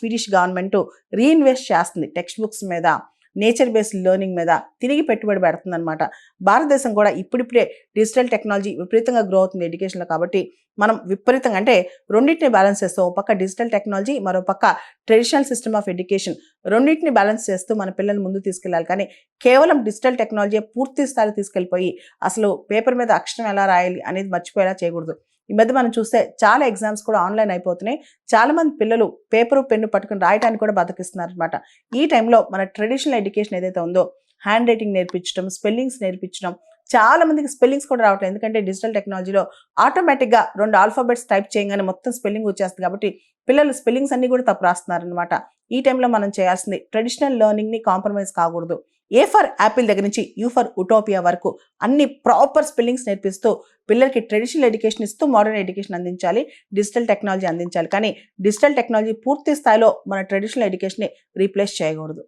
Swedish government reinvest చేస్తుంది text books మీద, nature based learning మీద తిరిగి పెట్టుబడి పెడుతుంది అనమాట. భారతదేశం కూడా ఇప్పుడిప్పుడే డిజిటల్ టెక్నాలజీ విపరీతంగా గ్రో అవుతుంది ఎడ్యుకేషన్లో. కాబట్టి మనం విపరీతంగా అంటే రెండింటిని బ్యాలెన్స్ చేస్తూ ఒక పక్క డిజిటల్ టెక్నాలజీ, మరో పక్క ట్రెడిషనల్ సిస్టమ్ ఆఫ్ ఎడ్యుకేషన్ రెండింటిని బ్యాలెన్స్ చేస్తూ మన పిల్లల్ని ముందు తీసుకెళ్ళాలి. కానీ కేవలం డిజిటల్ టెక్నాలజీ పూర్తి స్థాయిలో తీసుకెళ్ళిపోయి అసలు పేపర్ మీద అక్షరం ఎలా రాయాలి అనేది మర్చిపోయేలా చేయకూడదు. ఈ మధ్య మనం చూస్తే చాలా ఎగ్జామ్స్ కూడా ఆన్లైన్ అయిపోతున్నాయి. చాలా మంది పిల్లలు పేపరు పెన్ను పట్టుకుని రాయడానికి కూడా బతికిస్తున్నారు అనమాట. ఈ టైంలో మన ట్రెడిషనల్ ఎడ్యుకేషన్ ఏదైతే ఉందో హ్యాండ్ రైటింగ్ నేర్పించడం, స్పెల్లింగ్స్ నేర్పించడం, చాలా మందికి స్పెల్లింగ్స్ కూడా రావట్లేదు. ఎందుకంటే డిజిటల్ టెక్నాలజీలో ఆటోమేటిక్గా 2 ఆల్ఫాబెట్స్ టైప్ చేయగానే మొత్తం స్పెల్లింగ్ వచ్చేస్తుంది. కాబట్టి పిల్లలు స్పెల్లింగ్స్ అన్ని కూడా తప్పు రాస్తున్నారు అనమాట. ఈ టైంలో మనం చేయాల్సింది ట్రెడిషనల్ లెర్నింగ్ని కాంప్రమైజ్ కాకూడదు. ఏ ఫర్ యాపిల్ దగ్గర నుంచి యూ ఫర్ ఉటోపియా వరకు అన్ని ప్రాపర్ స్పెల్లింగ్స్ నేర్పిస్తూ పిల్లలకి ట్రెడిషనల్ ఎడ్యుకేషన్ ఇస్తూ మోడర్న్ ఎడ్యుకేషన్ అందించాలి, డిజిటల్ టెక్నాలజీ అందించాలి. కానీ డిజిటల్ టెక్నాలజీ పూర్తి స్థాయిలో మన ట్రెడిషనల్ ఎడ్యుకేషన్ని రీప్లేస్ చేయకూడదు.